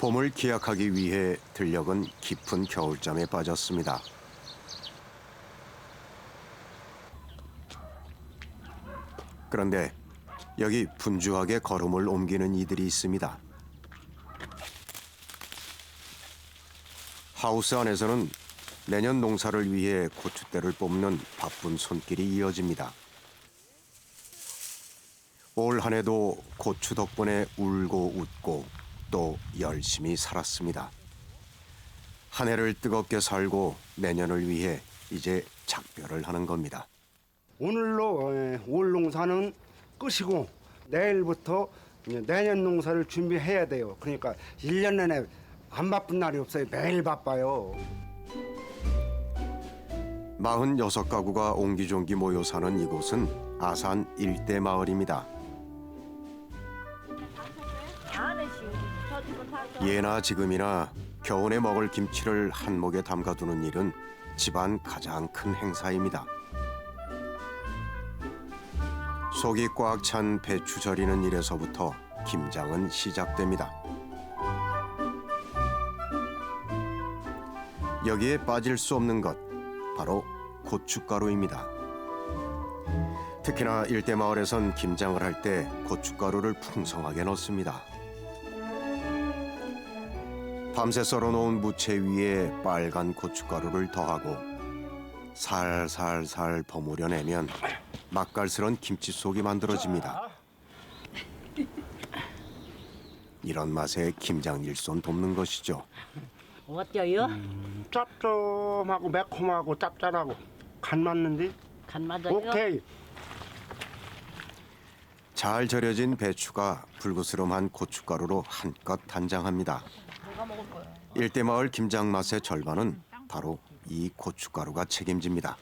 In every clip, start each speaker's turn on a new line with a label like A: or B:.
A: 봄을 기약하기 위해 들녘은 깊은 겨울잠에 빠졌습니다. 그런데 여기 분주하게 걸음을 옮기는 이들이 있습니다. 하우스 안에서는 내년 농사를 위해 고춧대를 뽑는 바쁜 손길이 이어집니다. 올 한 해도 고추 덕분에 울고 웃고 또 열심히 살았습니다. 한 해를 뜨겁게 살고 내년을 위해 이제 작별을 하는 겁니다.
B: 오늘로 올 농사는 끝이고 내일부터 이제 내년 농사를 준비해야 돼요. 그러니까 1년 내내 안 바쁜 날이 없어요. 매일 바빠요.
A: 46가구가 옹기종기 모여 사는 이곳은 아산 일대 마을입니다. 예나 지금이나 겨우내 먹을 김치를 한몫에 담가두는 일은 집안 가장 큰 행사입니다. 속이 꽉 찬 배추 절이는 일에서부터 김장은 시작됩니다. 여기에 빠질 수 없는 것, 바로 고춧가루입니다. 특히나 일대 마을에선 김장을 할 때 고춧가루를 풍성하게 넣습니다. 밤새 썰어놓은 무채 위에 빨간 고춧가루를 더하고 살살살 버무려내면 맛깔스런 김치속이 만들어집니다. 이런 맛에 김장 일손 돕는 것이죠.
C: 어때요?
B: 짭조름하고 매콤하고 짭짤하고 간 맞는데?
C: 간 맞아요?
B: 오케이.
A: 잘 절여진 배추가 불그스름한 고춧가루로 한껏 단장합니다. 일대 마을 김장 맛의 절반은 바로 이 고춧가루가 책임집니다.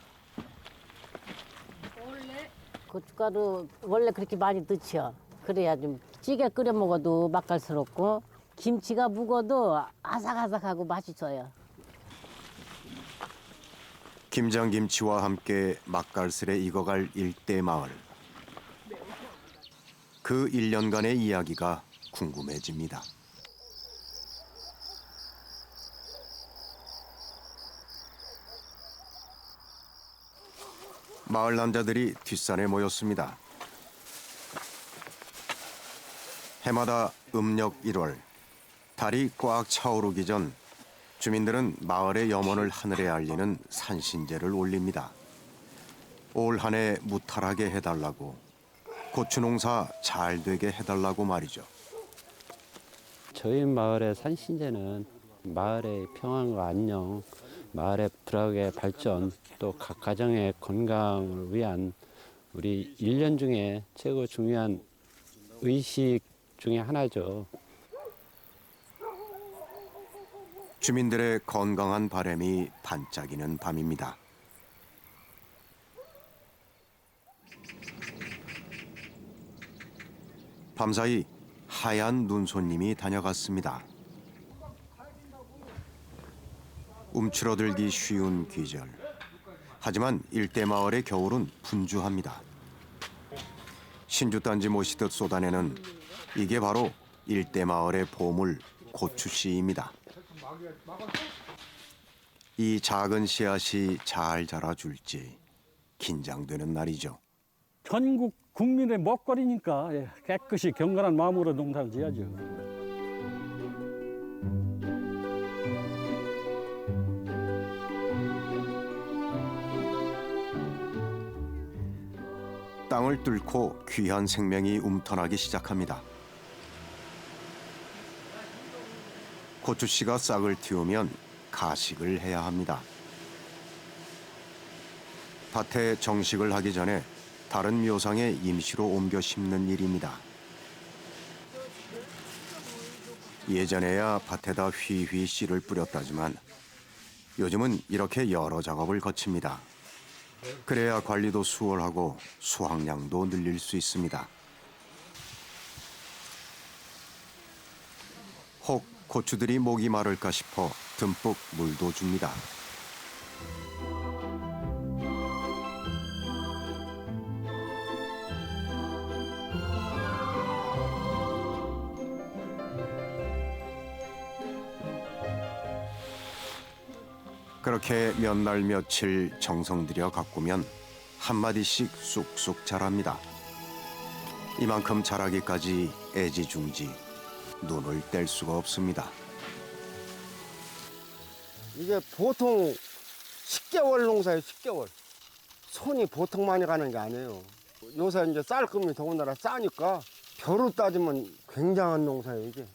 C: 고춧가루 원래 그렇게 많이 넣죠. 그래야 좀 찌개 끓여 먹어도 맛깔스럽고 김치가 묵어도 아삭아삭하고 맛있어요.
A: 김장김치와 함께 맛깔스레 익어갈 일대 마을. 그 1년간의 이야기가 궁금해집니다. 마을 남자들이 뒷산에 모였습니다. 해마다 음력 1월, 달이 꽉 차오르기 전 주민들은 마을의 염원을 하늘에 알리는 산신제를 올립니다. 올 한 해 무탈하게 해달라고, 고추 농사 잘 되게 해달라고 말이죠.
D: 저희 마을의 산신제는 마을의 평안과 안녕, 마을의 불화의 발전, 또 각 가정의 건강을 위한 우리 1년 중에 최고 중요한 의식 중에 하나죠.
A: 주민들의 건강한 바람이 반짝이는 밤입니다. 밤사이 하얀 눈손님이 다녀갔습니다. 움츠러들기 쉬운 계절. 하지만 일대 마을의 겨울은 분주합니다. 신주단지 모시듯 쏟아내는 이게 바로 일대 마을의 보물 고추씨입니다. 이 작은 씨앗이 잘 자라줄지 긴장되는 날이죠.
E: 전국 국민의 먹거리니까 깨끗이 경건한 마음으로 농사를 지어야죠.
A: 땅을 뚫고 귀한 생명이 움터나기 시작합니다. 고추씨가 싹을 틔우면 가식을 해야 합니다. 밭에 정식을 하기 전에 다른 묘상에 임시로 옮겨 심는 일입니다. 예전에야 밭에다 휘휘 씨를 뿌렸다지만 요즘은 이렇게 여러 작업을 거칩니다. 그래야 관리도 수월하고 수확량도 늘릴 수 있습니다. 혹 고추들이 목이 마를까 싶어 듬뿍 물도 줍니다. 그렇게 몇 날 며칠 정성 들여 가꾸면 한마디씩 쑥쑥 자랍니다. 이만큼 자라기까지 애지중지 눈을 뗄 수가 없습니다.
B: 이게 보통 10개월 농사예요, 10개월. 손이 보통 많이 가는 게 아니에요. 요새 이제 쌀금이 더군다나 싸니까 벼로 따지면 굉장한 농사예요, 이게.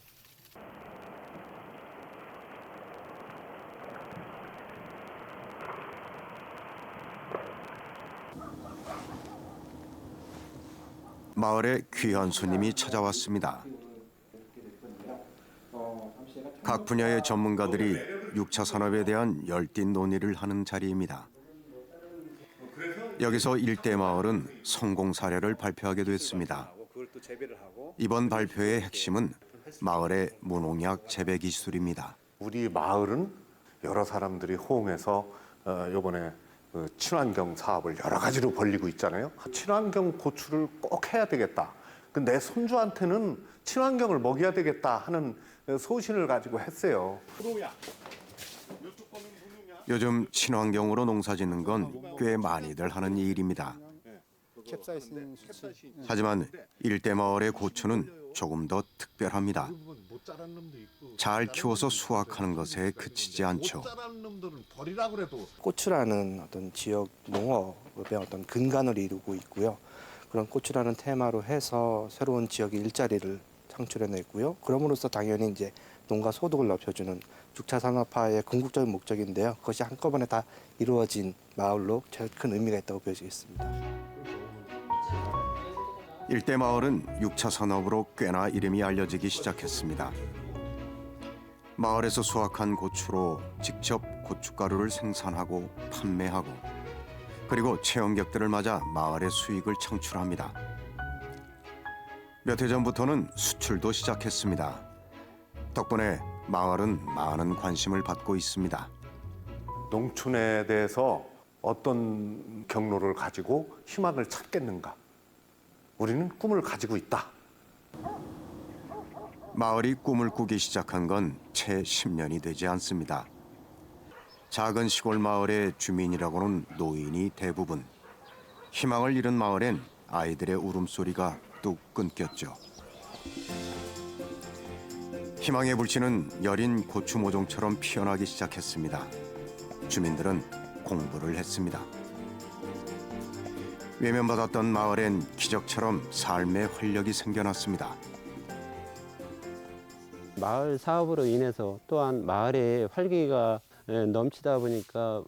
A: 마을에 귀한 손님이 찾아왔습니다. 각 분야의 전문가들이 6차 산업에 대한 열띤 논의를 하는 자리입니다. 여기서 일대 마을은 성공 사례를 발표하게 됐습니다. 이번 발표의 핵심은 마을의 무농약 재배 기술입니다.
F: 우리 마을은 여러 사람들이 호응해서 이번에 친환경 사업을 여러 가지로 벌리고 있잖아요. 친환경 고추를 꼭 해야 되겠다. 내 손주한테는 친환경을 먹여야 되겠다 하는 소신을 가지고 했어요.
A: 요즘 친환경으로 농사짓는 건 꽤 많이들 하는 일입니다. 하지만 일대 마을의 고추는 조금 더 특별합니다. 잘 키워서 수확하는 것에 그치지 않죠.
G: 고추라는 어떤 지역 농업의 어떤 근간을 이루고 있고요. 그런 고추라는 테마로 해서 새로운 지역의 일자리를 창출해냈고요. 그럼으로써 당연히 이제 농가 소득을 높여주는 6차 산업화의 궁극적인 목적인데요. 그것이 한꺼번에 다 이루어진 마을로 제일 큰 의미가 있다고 보여지겠습니다.
A: 일대 마을은 6차 산업으로 꽤나 이름이 알려지기 시작했습니다. 마을에서 수확한 고추로 직접 고춧가루를 생산하고 판매하고 그리고 체험객들을 맞아 마을의 수익을 창출합니다. 몇 해 전부터는 수출도 시작했습니다. 덕분에 마을은 많은 관심을 받고 있습니다.
F: 농촌에 대해서 어떤 경로를 가지고 희망을 찾겠는가? 우리는 꿈을 가지고 있다.
A: 마을이 꿈을 꾸기 시작한 건 채 10년이 되지 않습니다. 작은 시골 마을의 주민이라고는 노인이 대부분. 희망을 잃은 마을엔 아이들의 울음소리가 뚝 끊겼죠. 희망의 불씨는 여린 고추 모종처럼 피어나기 시작했습니다. 주민들은 공부를 했습니다. 외면받았던 마을엔 기적처럼 삶의 활력이 생겨났습니다.
D: 마을 사업으로 인해서 또한 마을의 활기가 넘치다 보니까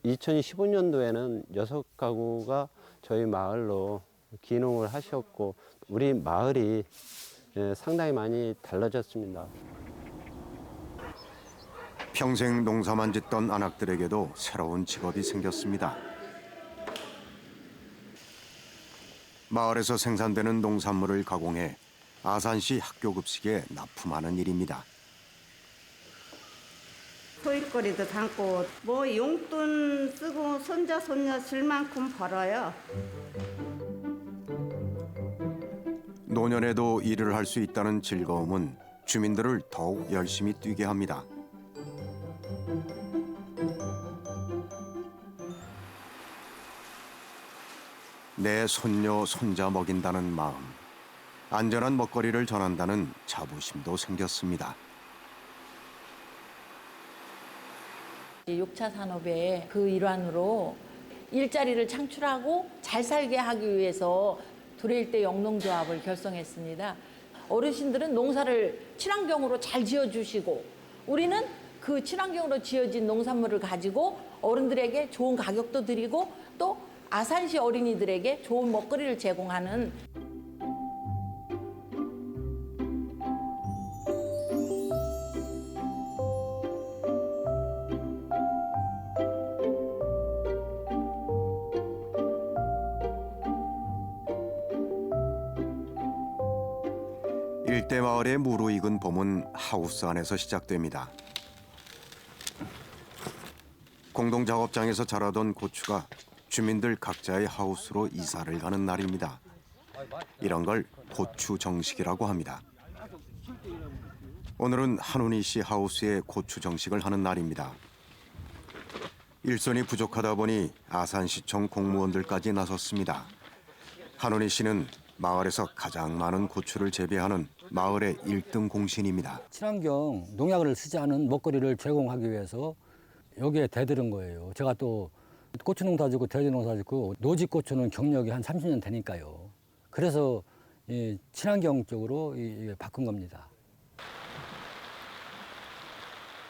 D: 2015년도에는 6가구가 저희 마을로 귀농을 하셨고 우리 마을이 상당히 많이 달라졌습니다.
A: 평생 농사만 짓던 안악들에게도 새로운 직업이 생겼습니다. 마을에서 생산되는 농산물을 가공해 아산시 학교급식에 납품하는 일입니다.
H: 소일거리도 담고 뭐 용돈 쓰고 손자 손녀 줄 만큼 벌어요.
A: 노년에도 일을 할 수 있다는 즐거움은 주민들을 더욱 열심히 뛰게 합니다. 내 손녀, 손자 먹인다는 마음, 안전한 먹거리를 전한다는 자부심도 생겼습니다.
I: 6차 산업의 그 일환으로 일자리를 창출하고 잘 살게 하기 위해서 두레일대 영농조합을 결성했습니다. 어르신들은 농사를 친환경으로 잘 지어주시고 우리는 그 친환경으로 지어진 농산물을 가지고 어른들에게 좋은 가격도 드리고 또 아산시 어린이들에게 좋은 먹거리를 제공하는
A: 일대 마을의 무르익은 봄은 하우스 안에서 시작됩니다. 공동작업장에서 자라던 고추가 주민들 각자의 하우스로 이사를 가는 날입니다. 이런 걸 고추 정식이라고 합니다. 오늘은 한훈이 씨 하우스에 고추 정식을 하는 날입니다. 일손이 부족하다 보니 아산시청 공무원들까지 나섰습니다. 한원희 씨는 마을에서 가장 많은 고추를 재배하는 마을의 1등 공신입니다.
J: 친환경 농약을 쓰지 않은 먹거리를 제공하기 위해서 여기에 대들은 거예요. 제가 또 고추 농사 짓고 돼지 농사 짓고 노지 고추는 경력이 한 30년 되니까요. 그래서 이 친환경 쪽으로 바꾼 겁니다.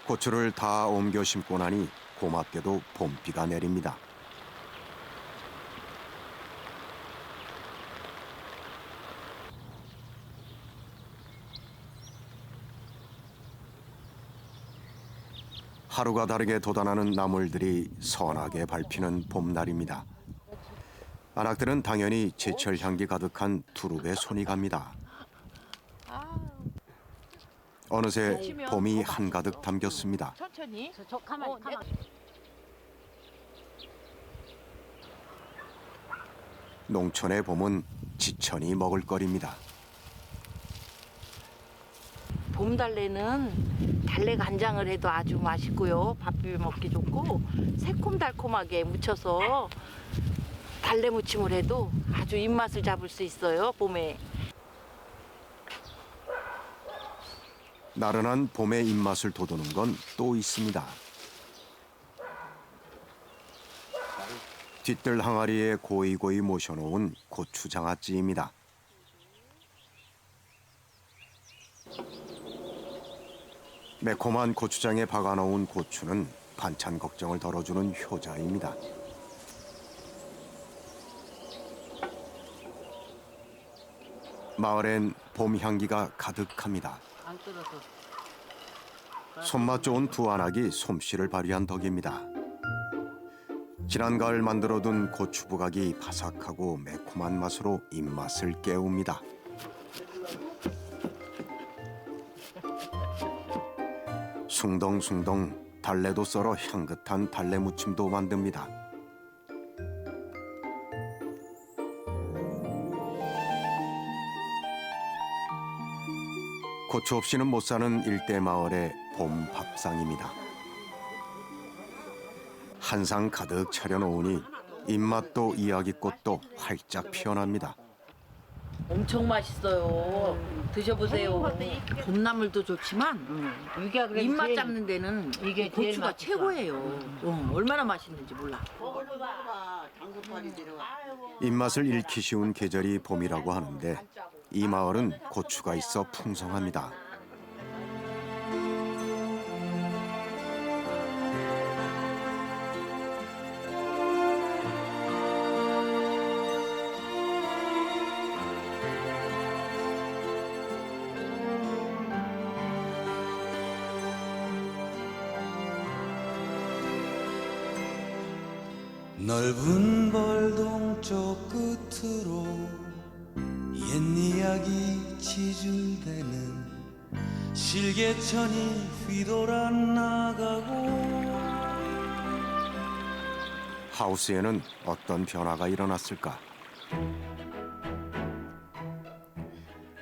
A: 고추를 다 옮겨 심고 나니 고맙게도 봄비가 내립니다. 하루가 다르게 돋아나는 나물들이 선하게 밟히는 봄날입니다. 안악들은 당연히 제철 향기 가득한 두릅에 손이 갑니다. 어느새 봄이 한가득 담겼습니다.
I: 천천히.
C: 가만히.
A: 농촌의 봄은 지천이 먹을거리입니다.
I: 봄달래는 달래 간장을 해도 아주 맛있고요. 밥 비벼 먹기 좋고 새콤달콤하게 무쳐서 달래 무침을 해도 아주 입맛을 잡을 수 있어요. 봄에.
A: 나른한 봄의 입맛을 돋우는 건 또 있습니다. 뒷뜰 항아리에 고이고이 모셔놓은 고추장아찌입니다. 매콤한 고추장에 박아놓은 고추는 반찬 걱정을 덜어주는 효자입니다. 마을엔 봄 향기가 가득합니다.
C: 안 끓어서.
A: 손맛 좋은 두 안악이 솜씨를 발휘한 덕입니다. 지난 가을 만들어둔 고추 부각이 바삭하고 매콤한 맛으로 입맛을 깨웁니다. 숭덩숭덩 달래도 썰어 향긋한 달래 무침도 만듭니다. 고추 없이는 못 사는 일대 마을의 봄 밥상입니다. 한상 가득 차려놓으니 입맛도 이야기꽃도 활짝 피어납니다.
I: 엄청 맛있어요. 드셔보세요. 봄나물도 좋지만 입맛 잡는 데는
C: 이게 제일
I: 고추가
C: 맛있어.
I: 최고예요. 얼마나 맛있는지 몰라.
A: 입맛을 잃기 쉬운 계절이 봄이라고 하는데 이 마을은 고추가 있어 풍성합니다.
K: 넓은 벌동 쪽 끝으로 옛 이야기 지줄대는 실개천이 휘돌아 나가고
A: 하우스에는 어떤 변화가 일어났을까?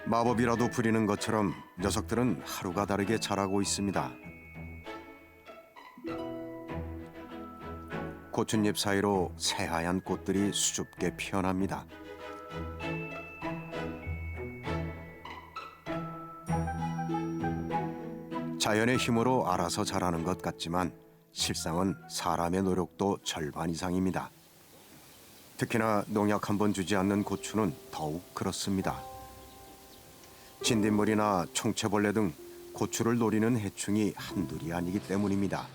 A: 마법이라도 부리는 것처럼 녀석들은 하루가 다르게 자라고 있습니다. 고춧잎 사이로 새하얀 꽃들이 수줍게 피어납니다. 자연의 힘으로 알아서 자라는 것 같지만 실상은 사람의 노력도 절반 이상입니다. 특히나 농약 한 번 주지 않는 고추는 더욱 그렇습니다. 진딧물이나 총채벌레 등 고추를 노리는 해충이 한둘이 아니기 때문입니다.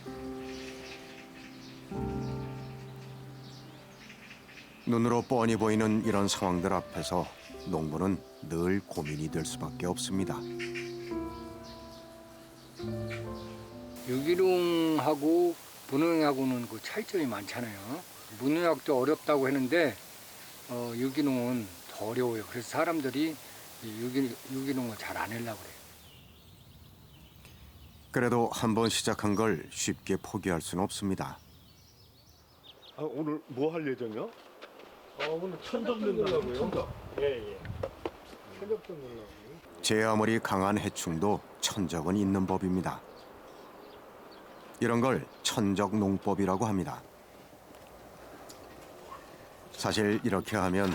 A: 눈으로 뻔히 보이는 이런 상황들 앞에서 농부는 늘 고민이 될 수밖에 없습니다.
L: 유기농하고 무농약하고는 그 차이점이 많잖아요. 무농약도 어렵다고 했는데 유기농은 더 어려워요. 그래서 사람들이 유기농을 잘 안 하려고 그래요.
A: 그래도 한번 시작한 걸 쉽게 포기할 수는 없습니다.
F: 오늘 뭐 할 예정이야?
B: 오늘 천적 넣으려고요. 천적. 예. 천적도 넣으려고.
A: 제 아무리 강한 해충도 천적은 있는 법입니다. 이런 걸 천적 농법이라고 합니다. 사실 이렇게 하면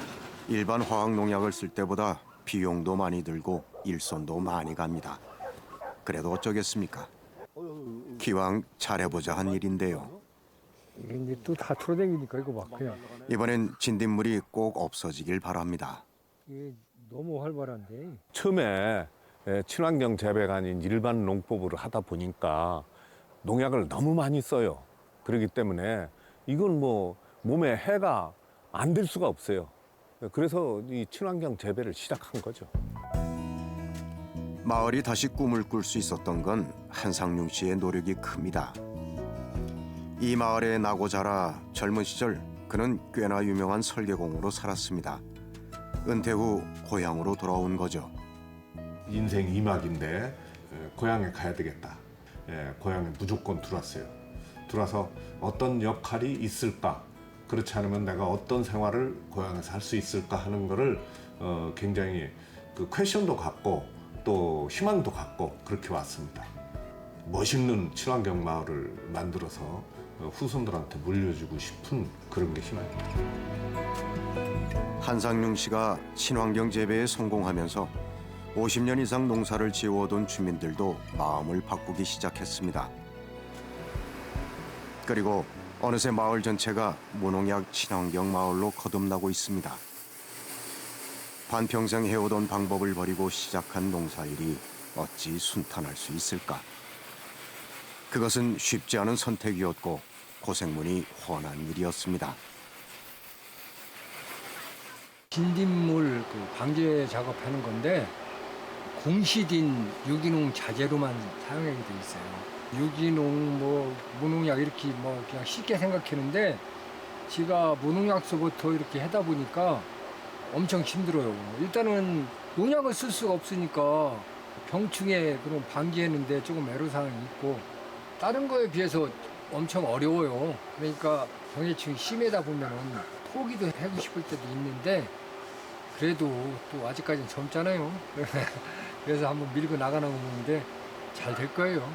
A: 일반 화학 농약을 쓸 때보다 비용도 많이 들고 일손도 많이 갑니다. 그래도 어쩌겠습니까? 기왕 잘해보자 한 일인데요.
L: 이게 이제 또 다 틀어댕기니까 이거 막 그냥
A: 이번엔 진딧물이 꼭 없어지길 바랍니다.
L: 이게 너무 활발한데.
F: 처음에 친환경 재배가 아닌 일반 농법으로 하다 보니까 농약을 너무 많이 써요. 그렇기 때문에 이건 뭐 몸에 해가 안 될 수가 없어요. 그래서 이 친환경 재배를 시작한 거죠.
A: 마을이 다시 꿈을 꿀 수 있었던 건 한상용 씨의 노력이 큽니다. 이 마을에 나고 자라 젊은 시절 그는 꽤나 유명한 설계공으로 살았습니다. 은퇴 후 고향으로 돌아온 거죠.
F: 인생 2막인데 고향에 가야 되겠다. 고향에 무조건 들어왔어요. 들어와서 어떤 역할이 있을까? 그렇지 않으면 내가 어떤 생활을 고향에서 할 수 있을까 하는 거를 굉장히 그 퀘션도 갖고 또 희망도 갖고 그렇게 왔습니다. 멋있는 친환경 마을을 만들어서 후손들한테 물려주고 싶은 그런 게 희망입니다.
A: 한상용 씨가 친환경 재배에 성공하면서 50년 이상 농사를 지어오던 주민들도 마음을 바꾸기 시작했습니다. 그리고 어느새 마을 전체가 무농약 친환경 마을로 거듭나고 있습니다. 반평생 해오던 방법을 버리고 시작한 농사일이 어찌 순탄할 수 있을까? 그것은 쉽지 않은 선택이었고 고생문이 훤한 일이었습니다.
L: 진딧물 방제 작업하는 건데 공시딘 유기농 자재로만 사용하게 돼 있어요. 유기농 무농약 이렇게 그냥 쉽게 생각했는데 제가 무농약서부터 이렇게 하다 보니까 엄청 힘들어요. 일단은 농약을 쓸 수가 없으니까 병충해 그런 방지했는데 조금 애로사항이 있고 다른 거에 비해서 엄청 어려워요. 그러니까 병해충이 심하다 보면은 포기도 하고 싶을 때도 있는데 그래도 또 아직까지는 젊잖아요. 그래서 한번 밀고 나가는 건데 잘 될 거예요.